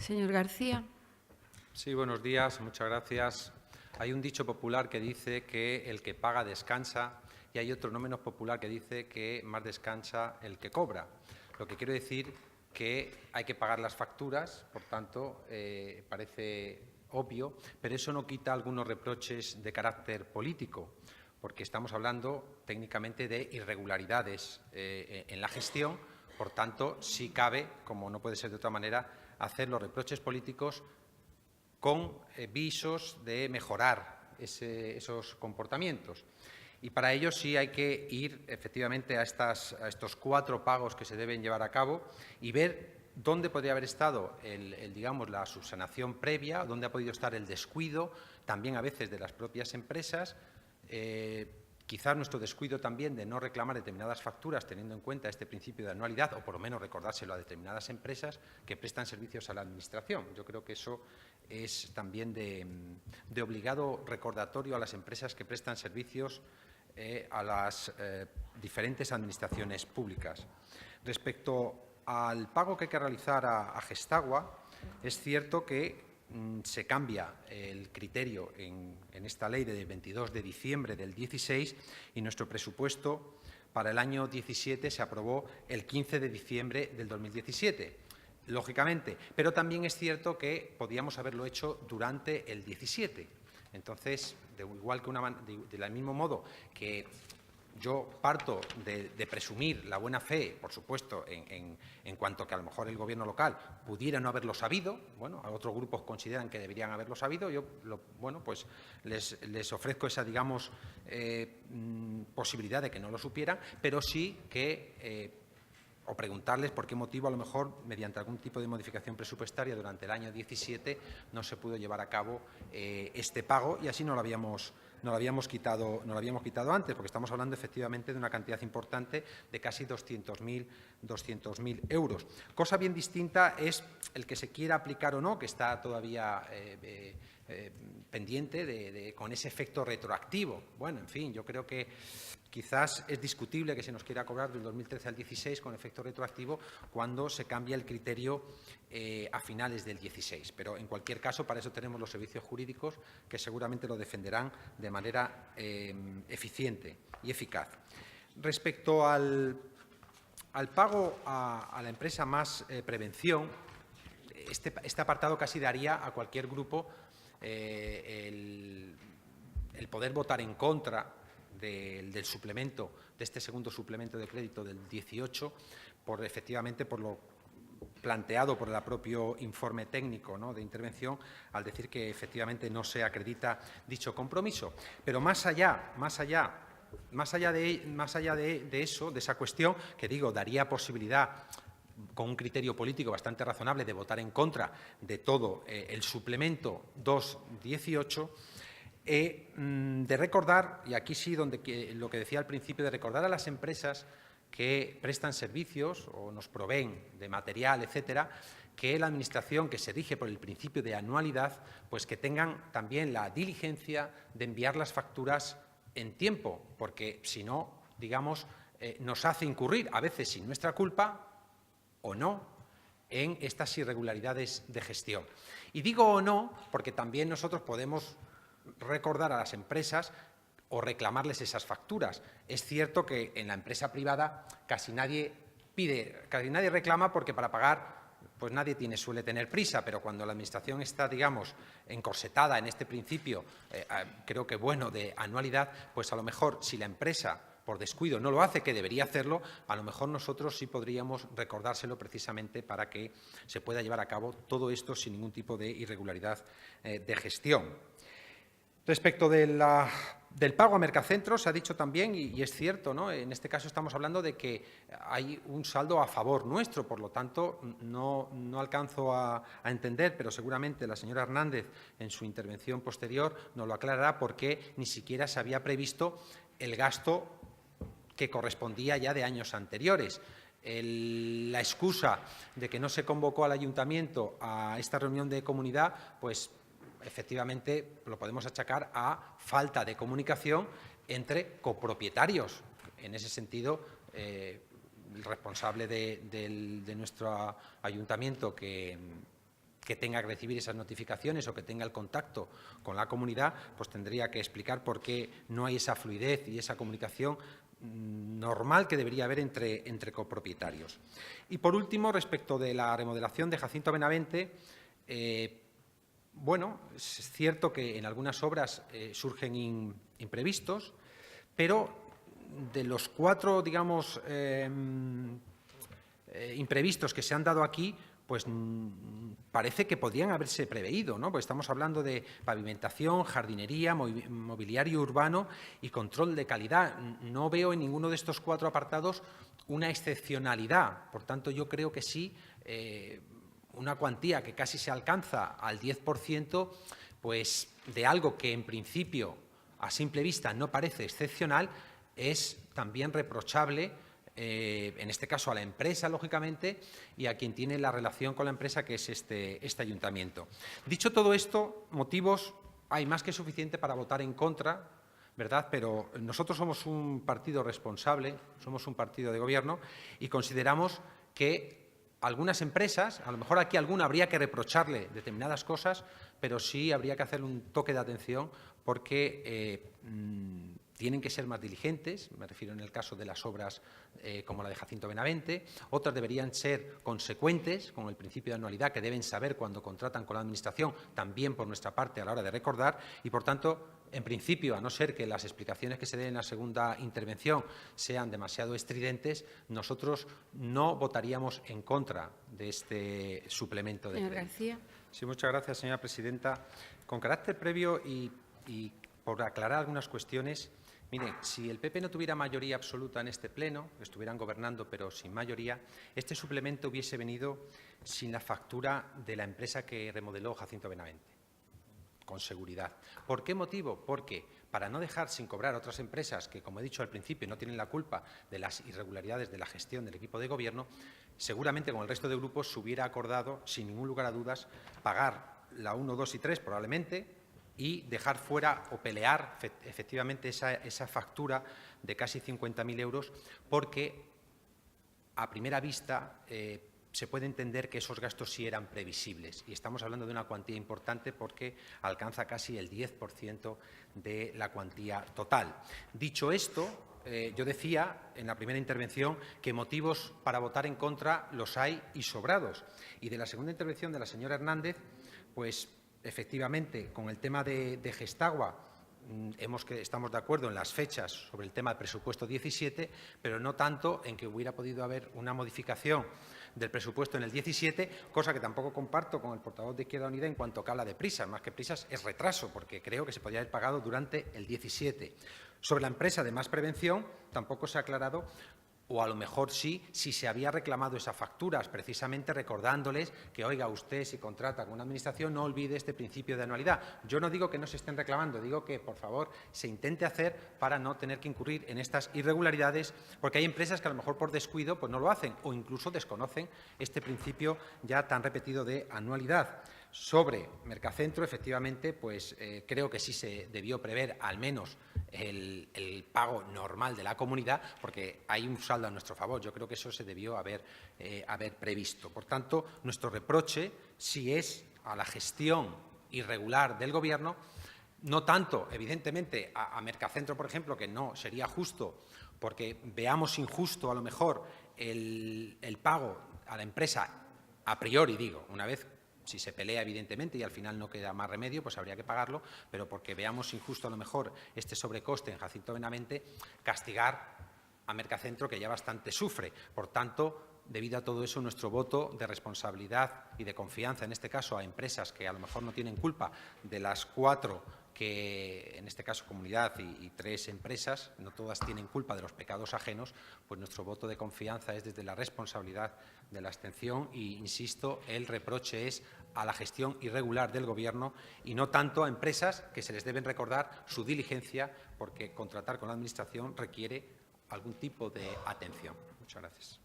Señor García. Sí, buenos días, muchas gracias. Hay un dicho popular que dice que el que paga descansa y hay otro no menos popular que dice que más descansa el que cobra. Lo que quiero decir que hay que pagar las facturas, por tanto, parece obvio, pero eso no quita algunos reproches de carácter político, porque estamos hablando técnicamente de irregularidades en la gestión. Por tanto, sí cabe, como no puede ser de otra manera, hacer los reproches políticos con visos de mejorar esos comportamientos. Y para ello sí hay que ir efectivamente a estos 4 pagos que se deben llevar a cabo y ver dónde podría haber estado digamos, la subsanación previa, dónde ha podido estar el descuido, también a veces de las propias empresas. Quizás nuestro descuido también de no reclamar determinadas facturas teniendo en cuenta este principio de anualidad o por lo menos recordárselo a determinadas empresas que prestan servicios a la Administración. Yo creo que eso es también de obligado recordatorio a las empresas que prestan servicios a las diferentes administraciones públicas. Respecto al pago que hay que realizar a Gestagua, es cierto que se cambia el criterio en esta ley del 22 de diciembre del 16 y nuestro presupuesto para el año 17 se aprobó el 15 de diciembre del 2017. Lógicamente, pero también es cierto que podíamos haberlo hecho durante el 17. Entonces, del mismo modo que yo parto de presumir la buena fe, por supuesto, en cuanto que a lo mejor el Gobierno local pudiera no haberlo sabido. Bueno, otros grupos consideran que deberían haberlo sabido. Yo, pues les ofrezco esa, digamos, posibilidad de que no lo supieran, pero sí que o preguntarles por qué motivo, a lo mejor, mediante algún tipo de modificación presupuestaria durante el año 17 no se pudo llevar a cabo este pago y así no lo habíamos quitado antes, porque estamos hablando efectivamente de una cantidad importante de casi 200.000 euros. Cosa bien distinta es el que se quiera aplicar o no, que está todavía pendiente con ese efecto retroactivo. Bueno, en fin, yo creo que quizás es discutible que se nos quiera cobrar del 2013 al 16 con efecto retroactivo cuando se cambia el criterio a finales del 16. Pero, en cualquier caso, para eso tenemos los servicios jurídicos que seguramente lo defenderán de manera eficiente y eficaz. Respecto al pago a la empresa Más Prevención, este apartado casi daría a cualquier grupo el poder votar en contra del suplemento, de este segundo suplemento de crédito del 18, efectivamente por lo planteado por el propio informe técnico, ¿no?, de intervención, al decir que efectivamente no se acredita dicho compromiso. Pero más allá de eso, de esa cuestión, que digo, daría posibilidad con un criterio político bastante razonable de votar en contra de todo el suplemento 2.18, de recordar, y aquí sí lo que decía al principio, de recordar a las empresas que prestan servicios o nos proveen de material, etcétera, que la Administración, que se rige por el principio de anualidad, pues que tengan también la diligencia de enviar las facturas en tiempo, porque si no, digamos, nos hace incurrir, a veces sin nuestra culpa o no, en estas irregularidades de gestión. Y digo o no porque también nosotros podemos recordar a las empresas o reclamarles esas facturas. Es cierto que en la empresa privada casi nadie reclama, porque para pagar pues nadie suele tener prisa, pero cuando la Administración está, digamos, encorsetada en este principio, creo que bueno, de anualidad, pues a lo mejor si la empresa por descuido no lo hace, que debería hacerlo, a lo mejor nosotros sí podríamos recordárselo precisamente para que se pueda llevar a cabo todo esto sin ningún tipo de irregularidad de gestión. Respecto del pago a Mercacentros, se ha dicho también, y es cierto, ¿no?, en este caso estamos hablando de que hay un saldo a favor nuestro, por lo tanto, no alcanzo a entender, pero seguramente la señora Hernández, en su intervención posterior, nos lo aclarará, porque ni siquiera se había previsto el gasto que correspondía ya de años anteriores. La excusa de que no se convocó al Ayuntamiento a esta reunión de comunidad, pues efectivamente lo podemos achacar a falta de comunicación entre copropietarios. En ese sentido, el responsable de nuestro ayuntamiento, que que tenga que recibir esas notificaciones o que tenga el contacto con la comunidad, pues tendría que explicar por qué no hay esa fluidez y esa comunicación normal que debería haber entre copropietarios. Y, por último, respecto de la remodelación de Jacinto Benavente, bueno, es cierto que en algunas obras surgen imprevistos, pero de los 4, digamos, imprevistos que se han dado aquí, pues parece que podrían haberse preveído, ¿no? Porque estamos hablando de pavimentación, jardinería, mobiliario urbano y control de calidad. No veo en ninguno de estos 4 apartados una excepcionalidad. Por tanto, yo creo que sí, una cuantía que casi se alcanza al 10%, pues de algo que en principio a simple vista no parece excepcional, es también reprochable, en este caso a la empresa, lógicamente, y a quien tiene la relación con la empresa, que es este ayuntamiento. Dicho todo esto, motivos hay más que suficiente para votar en contra, ¿verdad? Pero nosotros somos un partido responsable, somos un partido de gobierno y consideramos que algunas empresas, a lo mejor aquí alguna habría que reprocharle determinadas cosas, pero sí habría que hacerle un toque de atención porque tienen que ser más diligentes, me refiero en el caso de las obras como la de Jacinto Benavente. Otras deberían ser consecuentes con el principio de anualidad, que deben saber cuando contratan con la Administración, también por nuestra parte a la hora de recordar, y por tanto, en principio, a no ser que las explicaciones que se den en la segunda intervención sean demasiado estridentes, nosotros no votaríamos en contra de este suplemento de Señor crédito. García. Sí, muchas gracias, señora presidenta. Con carácter previo y por aclarar algunas cuestiones, mire, si el PP no tuviera mayoría absoluta en este pleno, estuvieran gobernando pero sin mayoría, este suplemento hubiese venido sin la factura de la empresa que remodeló Jacinto Benavente, con seguridad. ¿Por qué motivo? Porque para no dejar sin cobrar a otras empresas que, como he dicho al principio, no tienen la culpa de las irregularidades de la gestión del equipo de gobierno, seguramente con el resto de grupos se hubiera acordado, sin ningún lugar a dudas, pagar la 1, 2 y 3 probablemente, y dejar fuera o pelear efectivamente esa factura de casi 50.000 euros, porque a primera vista se puede entender que esos gastos sí eran previsibles, y estamos hablando de una cuantía importante porque alcanza casi el 10% de la cuantía total. Dicho esto, yo decía en la primera intervención que motivos para votar en contra los hay y sobrados. Y de la segunda intervención de la señora Hernández, pues efectivamente, con el tema de Gestagua, estamos de acuerdo en las fechas sobre el tema del presupuesto 17, pero no tanto en que hubiera podido haber una modificación del presupuesto en el 17, cosa que tampoco comparto con el portavoz de Izquierda Unida en cuanto que habla de prisas. Más que prisas es retraso, porque creo que se podría haber pagado durante el 17. Sobre la empresa de Más Prevención tampoco se ha aclarado, o a lo mejor sí, si se había reclamado esas facturas, precisamente recordándoles que, oiga, usted si contrata con una administración no olvide este principio de anualidad. Yo no digo que no se estén reclamando, digo que, por favor, se intente hacer para no tener que incurrir en estas irregularidades, porque hay empresas que a lo mejor por descuido pues no lo hacen o incluso desconocen este principio ya tan repetido de anualidad. Sobre Mercacentro, efectivamente, pues creo que sí se debió prever al menos el pago normal de la comunidad, porque hay un saldo a nuestro favor. Yo creo que eso se debió haber previsto. Por tanto, nuestro reproche sí es a la gestión irregular del Gobierno, no tanto, evidentemente, a Mercacentro, por ejemplo, que no sería justo, porque veamos injusto a lo mejor el pago a la empresa a priori, digo, una vez. Si se pelea, evidentemente, y al final no queda más remedio, pues habría que pagarlo, pero porque veamos injusto a lo mejor este sobrecoste en Jacinto Benavente, castigar a Mercacentro, que ya bastante sufre. Por tanto, debido a todo eso, nuestro voto de responsabilidad y de confianza, en este caso a empresas que a lo mejor no tienen culpa de las 4 que, en este caso, comunidad y 3 empresas, no todas tienen culpa de los pecados ajenos, pues nuestro voto de confianza es desde la responsabilidad de la abstención y, insisto, el reproche es a la gestión irregular del Gobierno y no tanto a empresas que se les deben recordar su diligencia, porque contratar con la Administración requiere algún tipo de atención. Muchas gracias.